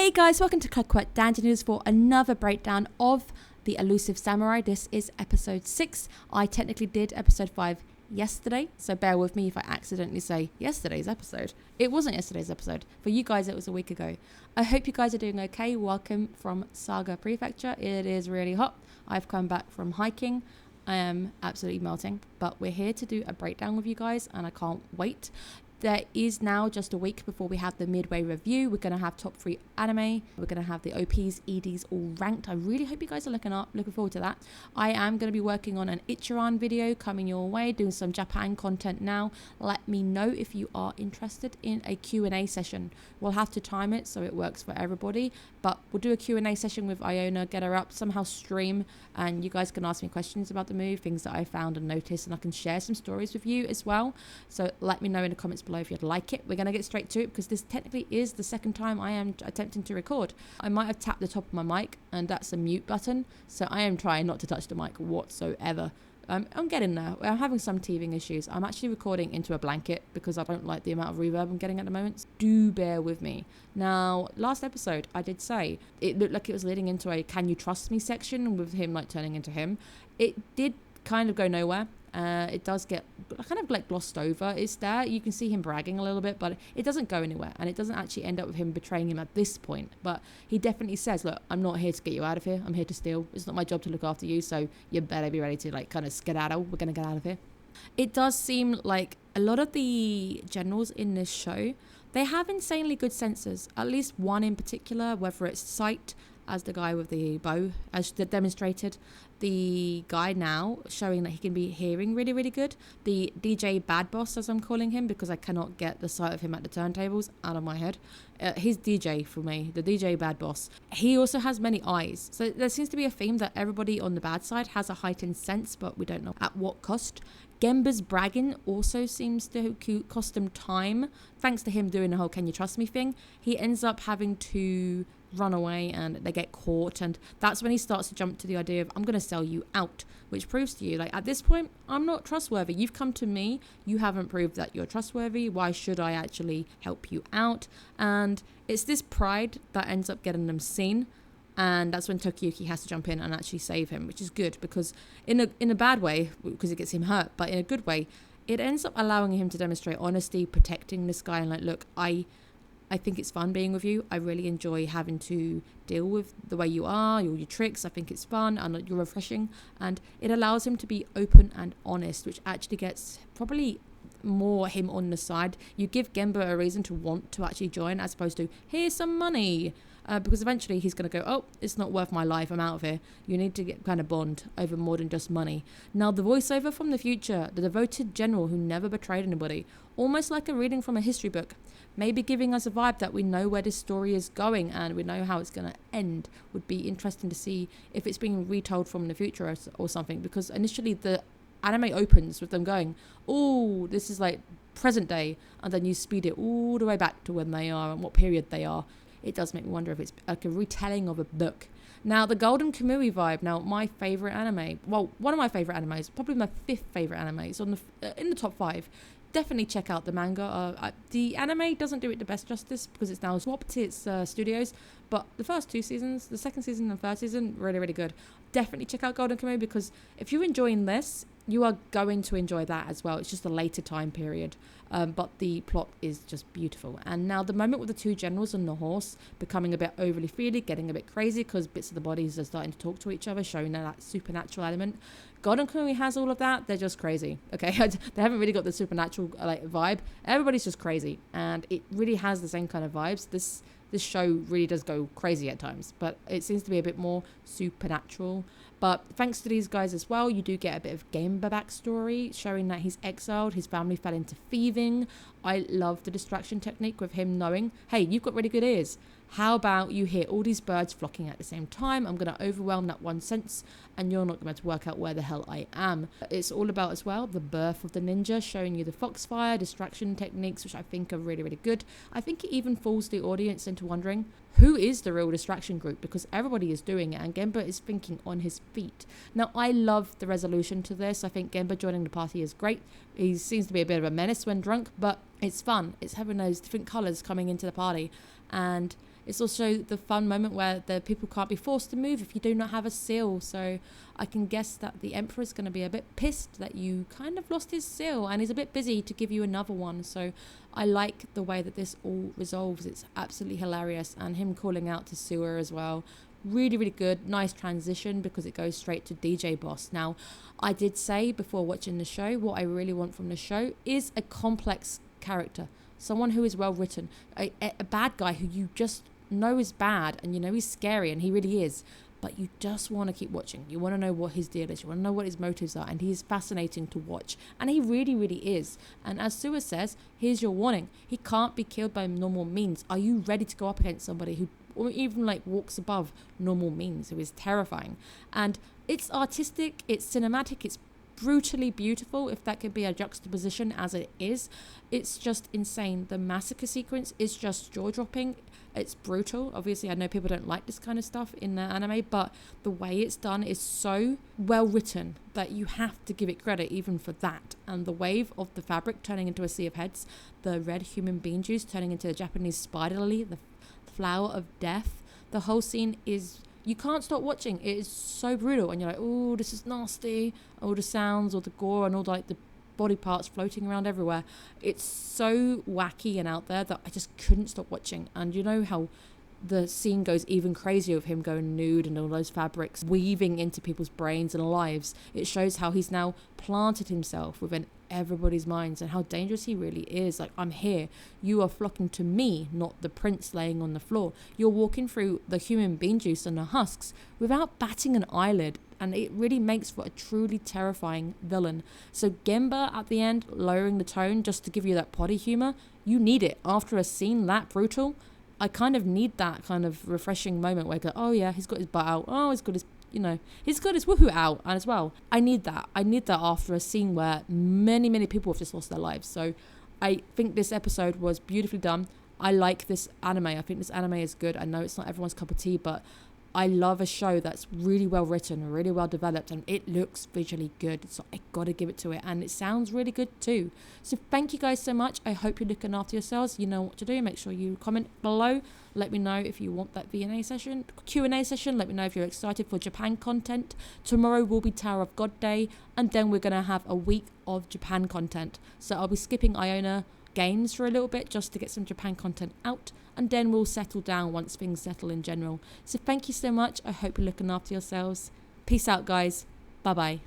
Hey guys, welcome to Clockwork Noodles for another breakdown of the Elusive Samurai. This is episode 6. I technically did episode 5 yesterday, so bear with me if I accidentally say yesterday's episode. It wasn't yesterday's episode. For you guys, it was a week ago. I hope you guys are doing okay. Welcome from Saga Prefecture. It is really hot. I've come back from hiking. I am absolutely melting, but we're here to do a breakdown with you guys, and I can't wait. There is now just a week before we have the midway review. We're going to have top 3 anime. We're going to have the OPs, EDs all ranked. I really hope you guys are looking forward to that. I am going to be working on an Ichiran video coming your way, doing some Japan content now. Let me know if you are interested in a Q&A session. We'll have to time it so it works for everybody, but we'll do a Q&A session with Iona, get her up, somehow stream, and you guys can ask me questions about the move, things that I found and noticed, and I can share some stories with you as well. So let me know in the comments below if you'd like it. We're going to get straight to it because this technically is the second time I am attempting to record. I might have tapped the top of my mic and that's the mute button, so I am trying not to touch the mic whatsoever. I'm getting there. I'm having some teething issues. I'm actually recording into a blanket because I don't like the amount of reverb I'm getting at the moment. So do bear with me. Now, last episode I did say it looked like it was leading into a "Can you trust me" section with him like turning into him. It did kind of go nowhere. It does get kind of like glossed over. It's there. You can see him bragging a little bit, but it doesn't go anywhere. And it doesn't actually end up with him betraying him at this point. But he definitely says, look, I'm not here to get you out of here. I'm here to steal. It's not my job to look after you. So you better be ready to like kind of skedaddle. We're going to get out of here. It does seem like a lot of the generals in this show, they have insanely good sensors. At least one in particular, whether it's sight, as the guy with the bow as demonstrated, the guy now showing that he can be hearing really, really good. The DJ Bad Boss, as I'm calling him, because I cannot get the sight of him at the turntables out of my head. He's DJ for me, the DJ Bad Boss. He also has many eyes. So there seems to be a theme that everybody on the bad side has a heightened sense, but we don't know at what cost. Gemba's bragging also seems to cost him time. Thanks to him doing the whole "can you trust me" thing, he ends up having to run away and they get caught, and that's when he starts to jump to the idea of "I'm going to sell you out," which proves to you like at this point I'm not trustworthy. You've come to me, you haven't proved that you're trustworthy. Why should I actually help you out? And it's this pride that ends up getting them seen, and that's when Tokiyuki has to jump in and actually save him, which is good because in a bad way, because it gets him hurt, but in a good way it ends up allowing him to demonstrate honesty, protecting this guy, and like, look, I think it's fun being with you. I really enjoy having to deal with the way you are, all your tricks. I think it's fun and you're refreshing. And it allows him to be open and honest, which actually gets probably more him on the side. You give Gemba a reason to want to actually join as opposed to, here's some money. Because eventually he's going to go, oh, it's not worth my life, I'm out of here. You need to get kind of bond over more than just money. Now, the voiceover from the future, the devoted general who never betrayed anybody, almost like a reading from a history book, maybe giving us a vibe that we know where this story is going and we know how it's going to end. Would be interesting to see if it's being retold from the future or something, because initially the anime opens with them going, oh, this is like present day, and then you speed it all the way back to when they are and what period they are. It does make me wonder if it's like a retelling of a book. Now, the Golden Kamui vibe. Now, my favorite anime. Well, one of my favorite animes. Probably my 5th favorite anime. It's in the top 5. Definitely check out the manga. The anime doesn't do it the best justice because it's now swapped its studios. But the first 2 seasons, the second season and third season, really, really good. Definitely check out Golden Kamui because if you're enjoying this, you are going to enjoy that as well. It's just a later time period. But the plot is just beautiful. And now the moment with the 2 generals on the horse becoming a bit overly feely, getting a bit crazy because bits of the bodies are starting to talk to each other, showing that supernatural element. Golden Kamui has all of that. They're just crazy. Okay, they haven't really got the supernatural vibe. Everybody's just crazy, and it really has the same kind of vibes. This show really does go crazy at times, but it seems to be a bit more supernatural. But thanks to these guys as well, you do get a bit of Gemba backstory, showing that he's exiled, his family fell into thieving. I love the distraction technique with him knowing, hey, you've got really good ears. How about you hear all these birds flocking at the same time? I'm going to overwhelm that one sense and you're not going to work out where the hell I am. It's all about as well the birth of the ninja, showing you the foxfire distraction techniques, which I think are really, really good. I think it even fools the audience into wondering who is the real distraction group, because everybody is doing it and Gemba is thinking on his feet. Now, I love the resolution to this. I think Gemba joining the party is great. He seems to be a bit of a menace when drunk, but it's fun. It's having those different colours coming into the party, and It's also the fun moment where the people can't be forced to move if you do not have a seal. So I can guess that the Emperor's going to be a bit pissed that you kind of lost his seal, and he's a bit busy to give you another one. So I like the way that this all resolves. It's absolutely hilarious, and him calling out to Sewer as well. Really, really good. Nice transition because it goes straight to DJ Boss. Now, I did say before watching the show, what I really want from the show is a complex character. Someone who is well written. A bad guy who you just know is bad, and you know he's scary, and he really is. But you just want to keep watching. You want to know what his deal is. You want to know what his motives are. And he's fascinating to watch. And he really, really is. And as Sewer says, here's your warning. He can't be killed by normal means. Are you ready to go up against somebody who or even like walks above normal means, who is terrifying? And it's artistic, it's cinematic, it's brutally beautiful, if that could be a juxtaposition, as it is. It's just insane. The massacre sequence is just jaw-dropping. It's brutal. Obviously, I know people don't like this kind of stuff in the anime, but the way it's done is so well written that you have to give it credit even for that. And the wave of the fabric turning into a sea of heads, the red human bean juice turning into a Japanese spider lily, the flower of death, the whole scene is... You can't stop watching. It is so brutal, and you're like, oh, this is nasty. All the sounds, all the gore, and all the body parts floating around everywhere. It's so wacky and out there that I just couldn't stop watching. And you know how the scene goes even crazier with him going nude and all those fabrics weaving into people's brains and lives. It shows how he's now planted himself within everybody's minds and how dangerous he really is. Like, I'm here. You are flocking to me, not the prince laying on the floor. You're walking through the human bean juice and the husks without batting an eyelid. And it really makes for a truly terrifying villain. So Gemba at the end, lowering the tone just to give you that potty humor, you need it. After a scene that brutal, I kind of need that kind of refreshing moment where I go, oh yeah, he's got his butt out. Oh, he's got his, he's got his woohoo out as well. I need that. I need that after a scene where many, many people have just lost their lives. So I think this episode was beautifully done. I like this anime. I think this anime is good. I know it's not everyone's cup of tea, but I love a show that's really well written, really well developed, and it looks visually good. So I gotta give it to it, and it sounds really good too. So thank you guys so much. I hope you're looking after yourselves. You know what to do. Make sure you comment below. Let me know if you want that Q&A session. Let me know if you're excited for Japan content. Tomorrow will be Tower of God Day, and then we're gonna have a week of Japan content. So I'll be skipping Iona games for a little bit just to get some Japan content out, and then we'll settle down once things settle in general. So thank you so much. I hope you're looking after yourselves. Peace out, guys. Bye bye.